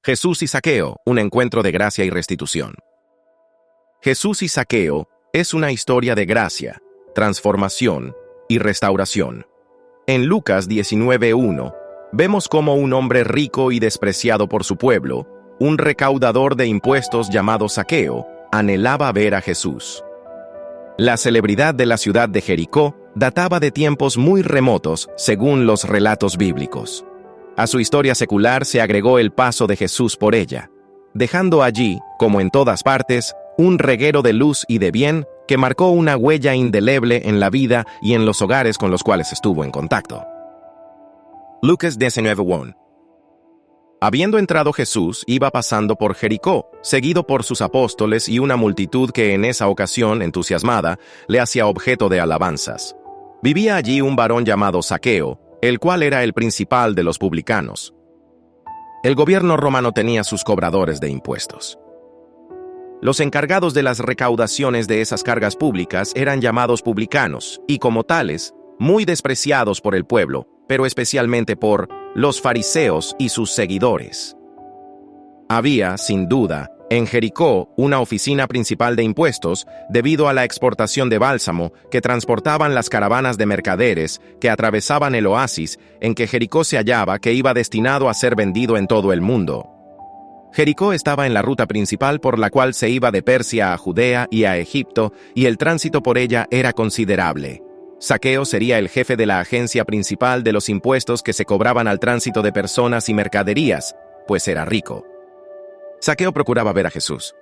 Jesús y Zaqueo, un encuentro de gracia y restitución. Jesús y Zaqueo es una historia de gracia, transformación y restauración. En Lucas 19:1, vemos cómo un hombre rico y despreciado por su pueblo, un recaudador de impuestos llamado Zaqueo, anhelaba ver a Jesús. La celebridad de la ciudad de Jericó databa de tiempos muy remotos, según los relatos bíblicos. A su historia secular se agregó el paso de Jesús por ella, dejando allí, como en todas partes, un reguero de luz y de bien que marcó una huella indeleble en la vida y en los hogares con los cuales estuvo en contacto. Lucas 19:1. Habiendo entrado Jesús, iba pasando por Jericó, seguido por sus apóstoles y una multitud que en esa ocasión, entusiasmada, le hacía objeto de alabanzas. Vivía allí un varón llamado Zaqueo, el cual era el principal de los publicanos. El gobierno romano tenía sus cobradores de impuestos. Los encargados de las recaudaciones de esas cargas públicas eran llamados publicanos, y como tales, muy despreciados por el pueblo, pero especialmente por los fariseos y sus seguidores. Había, sin duda, en Jericó una oficina principal de impuestos debido a la exportación de bálsamo que transportaban las caravanas de mercaderes que atravesaban el oasis en que Jericó se hallaba, que iba destinado a ser vendido en todo el mundo. Jericó estaba en la ruta principal por la cual se iba de Persia a Judea y a Egipto, y el tránsito por ella era considerable. Zaqueo sería el jefe de la agencia principal de los impuestos que se cobraban al tránsito de personas y mercaderías, pues era rico. Zaqueo procuraba ver a Jesús.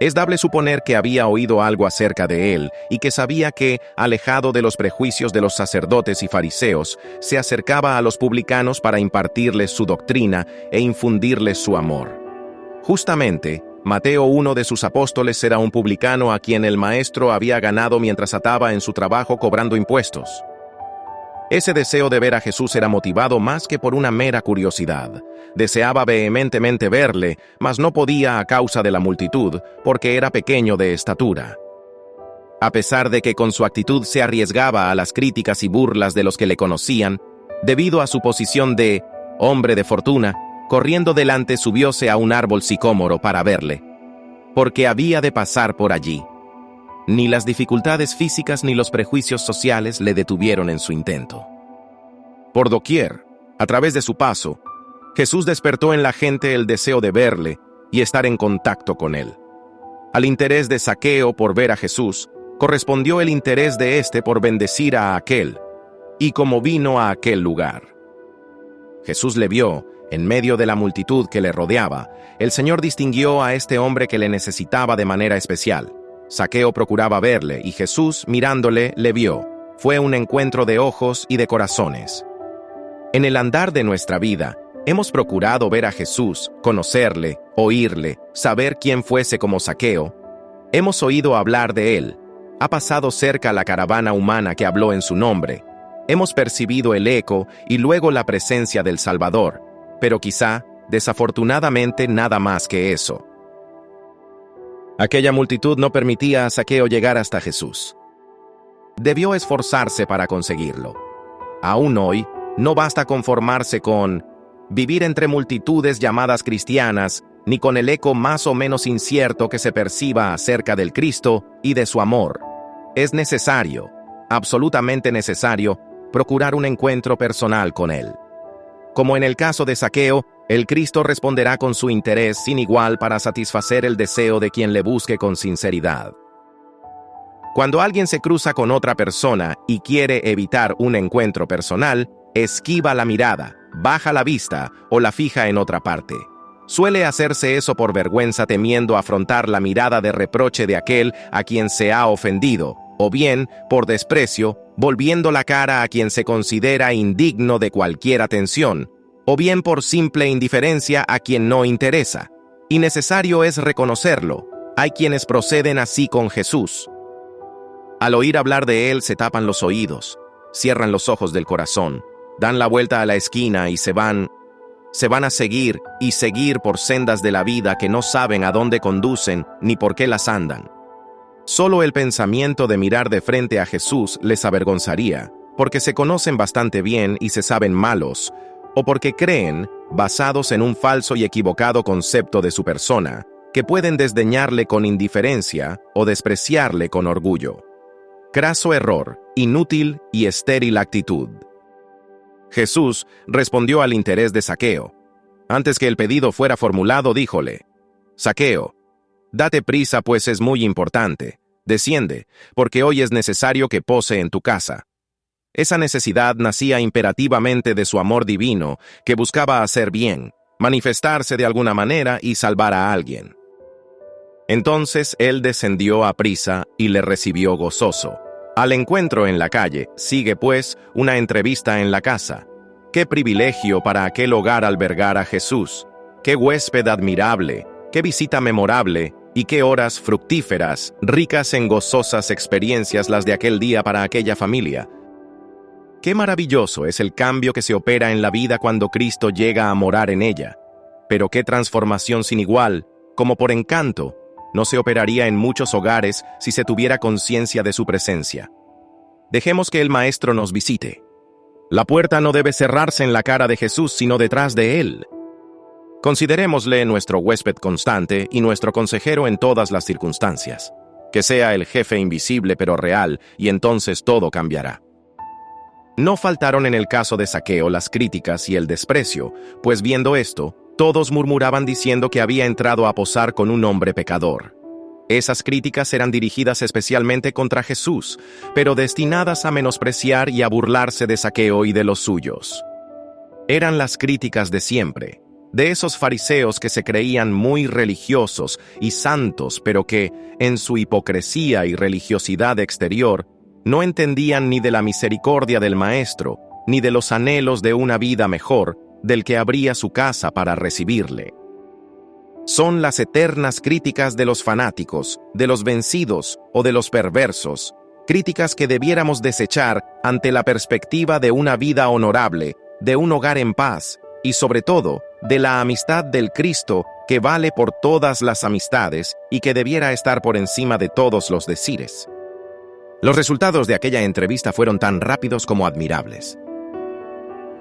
Es dable suponer que había oído algo acerca de él y que sabía que, alejado de los prejuicios de los sacerdotes y fariseos, se acercaba a los publicanos para impartirles su doctrina e infundirles su amor. Justamente, Mateo, uno de sus apóstoles, era un publicano a quien el maestro había ganado mientras ataba en su trabajo cobrando impuestos. Ese deseo de ver a Jesús era motivado más que por una mera curiosidad. Deseaba vehementemente verle, mas no podía a causa de la multitud, porque era pequeño de estatura. A pesar de que con su actitud se arriesgaba a las críticas y burlas de los que le conocían, debido a su posición de hombre de fortuna, corriendo delante subióse a un árbol sicómoro para verle, porque había de pasar por allí. Ni las dificultades físicas ni los prejuicios sociales le detuvieron en su intento. Por doquier, a través de su paso, Jesús despertó en la gente el deseo de verle y estar en contacto con él. Al interés de Zaqueo por ver a Jesús, correspondió el interés de éste por bendecir a aquel, y como vino a aquel lugar. Jesús le vio, en medio de la multitud que le rodeaba, el Señor distinguió a este hombre que le necesitaba de manera especial. Zaqueo procuraba verle, y Jesús, mirándole, le vio. Fue un encuentro de ojos y de corazones. En el andar de nuestra vida, hemos procurado ver a Jesús, conocerle, oírle, saber quién fuese como Zaqueo. Hemos oído hablar de él. Ha pasado cerca la caravana humana que habló en su nombre. Hemos percibido el eco y luego la presencia del Salvador, pero quizá, desafortunadamente, nada más que eso. Aquella multitud no permitía a Zaqueo llegar hasta Jesús. Debió esforzarse para conseguirlo. Aún hoy, no basta conformarse con vivir entre multitudes llamadas cristianas, ni con el eco más o menos incierto que se perciba acerca del Cristo y de su amor. Es necesario, absolutamente necesario, procurar un encuentro personal con él. Como en el caso de Zaqueo, el Cristo responderá con su interés sin igual para satisfacer el deseo de quien le busque con sinceridad. Cuando alguien se cruza con otra persona y quiere evitar un encuentro personal, esquiva la mirada, baja la vista o la fija en otra parte. Suele hacerse eso por vergüenza, temiendo afrontar la mirada de reproche de aquel a quien se ha ofendido, o bien, por desprecio, volviendo la cara a quien se considera indigno de cualquier atención, o bien por simple indiferencia a quien no interesa. Y necesario es reconocerlo. Hay quienes proceden así con Jesús. Al oír hablar de él se tapan los oídos, cierran los ojos del corazón, dan la vuelta a la esquina y se van a seguir y seguir por sendas de la vida que no saben a dónde conducen ni por qué las andan. Solo el pensamiento de mirar de frente a Jesús les avergonzaría, porque se conocen bastante bien y se saben malos, o porque creen basados en un falso y equivocado concepto de su persona, que pueden desdeñarle con indiferencia o despreciarle con orgullo. Craso error, inútil y estéril actitud. Jesús respondió al interés de Zaqueo. Antes que el pedido fuera formulado, díjole: Zaqueo, date prisa, pues es muy importante. Desciende, porque hoy es necesario que pose en tu casa. Esa necesidad nacía imperativamente de su amor divino, que buscaba hacer bien, manifestarse de alguna manera y salvar a alguien. Entonces él descendió a prisa y le recibió gozoso. Al encuentro en la calle, sigue pues una entrevista en la casa. ¡Qué privilegio para aquel hogar albergar a Jesús! ¡Qué huésped admirable! ¡Qué visita memorable! Y qué horas fructíferas, ricas en gozosas experiencias las de aquel día para aquella familia. Qué maravilloso es el cambio que se opera en la vida cuando Cristo llega a morar en ella. Pero qué transformación sin igual, como por encanto, no se operaría en muchos hogares si se tuviera conciencia de su presencia. Dejemos que el Maestro nos visite. La puerta no debe cerrarse en la cara de Jesús, sino detrás de él. Considerémosle nuestro huésped constante y nuestro consejero en todas las circunstancias. Que sea el jefe invisible pero real, y entonces todo cambiará. No faltaron en el caso de Zaqueo las críticas y el desprecio, pues viendo esto, todos murmuraban diciendo que había entrado a posar con un hombre pecador. Esas críticas eran dirigidas especialmente contra Jesús, pero destinadas a menospreciar y a burlarse de Zaqueo y de los suyos. Eran las críticas de siempre, de esos fariseos que se creían muy religiosos y santos, pero que, en su hipocresía y religiosidad exterior, no entendían ni de la misericordia del Maestro, ni de los anhelos de una vida mejor, del que abría su casa para recibirle. Son las eternas críticas de los fanáticos, de los vencidos o de los perversos, críticas que debiéramos desechar ante la perspectiva de una vida honorable, de un hogar en paz, y sobre todo, de la amistad del Cristo que vale por todas las amistades y que debiera estar por encima de todos los decires. Los resultados de aquella entrevista fueron tan rápidos como admirables.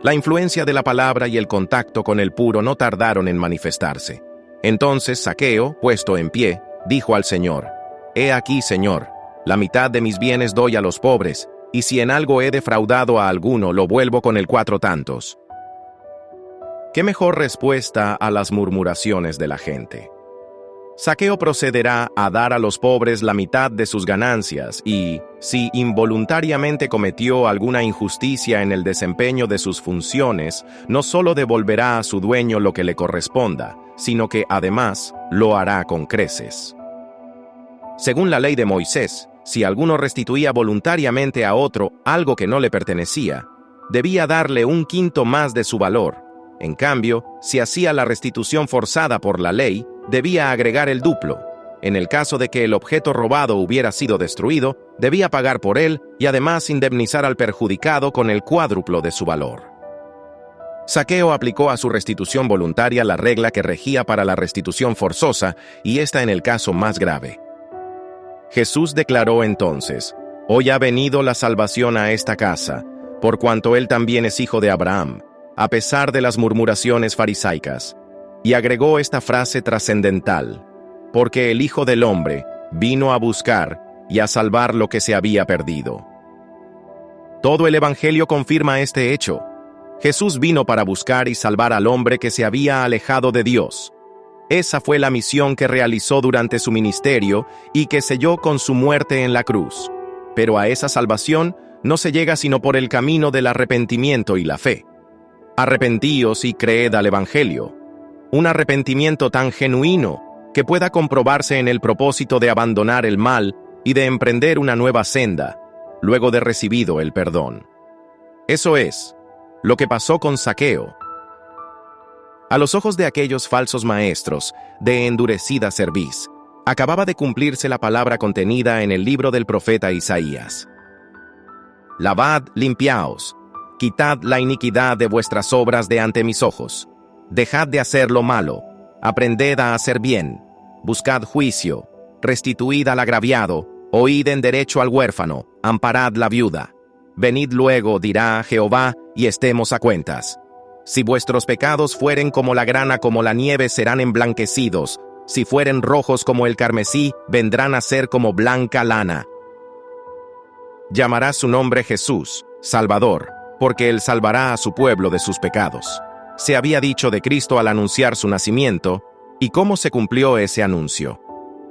La influencia de la palabra y el contacto con el puro no tardaron en manifestarse. Entonces Zaqueo, puesto en pie, dijo al Señor: He aquí, Señor, la mitad de mis bienes doy a los pobres, y si en algo he defraudado a alguno, lo vuelvo con el 4 tantos. ¿Qué mejor respuesta a las murmuraciones de la gente? Zaqueo procederá a dar a los pobres la mitad de sus ganancias y, si involuntariamente cometió alguna injusticia en el desempeño de sus funciones, no solo devolverá a su dueño lo que le corresponda, sino que además lo hará con creces. Según la ley de Moisés, si alguno restituía voluntariamente a otro algo que no le pertenecía, debía darle 1/5 más de su valor. En cambio, si hacía la restitución forzada por la ley, debía agregar el duplo. En el caso de que el objeto robado hubiera sido destruido, debía pagar por él y además indemnizar al perjudicado con el cuádruplo de su valor. Zaqueo aplicó a su restitución voluntaria la regla que regía para la restitución forzosa, y esta en el caso más grave. Jesús declaró entonces: Hoy ha venido la salvación a esta casa, por cuanto él también es hijo de Abraham, a pesar de las murmuraciones farisaicas. Y agregó esta frase trascendental: porque el Hijo del Hombre vino a buscar y a salvar lo que se había perdido. Todo el Evangelio confirma este hecho. Jesús vino para buscar y salvar al hombre que se había alejado de Dios. Esa fue la misión que realizó durante su ministerio y que selló con su muerte en la cruz. Pero a esa salvación no se llega sino por el camino del arrepentimiento y la fe. Arrepentíos y creed al Evangelio. Un arrepentimiento tan genuino que pueda comprobarse en el propósito de abandonar el mal y de emprender una nueva senda, luego de recibido el perdón. Eso es lo que pasó con Zaqueo. A los ojos de aquellos falsos maestros de endurecida cerviz, acababa de cumplirse la palabra contenida en el libro del profeta Isaías: Lavad, limpiaos, quitad la iniquidad de vuestras obras de ante mis ojos. Dejad de hacer lo malo, aprended a hacer bien, buscad juicio, restituid al agraviado, oíd en derecho al huérfano, amparad la viuda. Venid luego, dirá Jehová, y estemos a cuentas. Si vuestros pecados fueren como la grana, como la nieve, serán emblanquecidos. Si fueren rojos como el carmesí, vendrán a ser como blanca lana. Llamará su nombre Jesús, Salvador, porque Él salvará a su pueblo de sus pecados. Se había dicho de Cristo al anunciar su nacimiento, ¿y cómo se cumplió ese anuncio?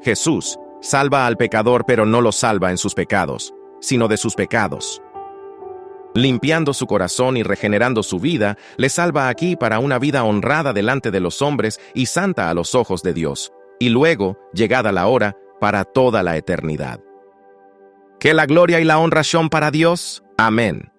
Jesús salva al pecador, pero no lo salva en sus pecados, sino de sus pecados. Limpiando su corazón y regenerando su vida, le salva aquí para una vida honrada delante de los hombres y santa a los ojos de Dios, y luego, llegada la hora, para toda la eternidad. Que la gloria y la honra son para Dios. Amén.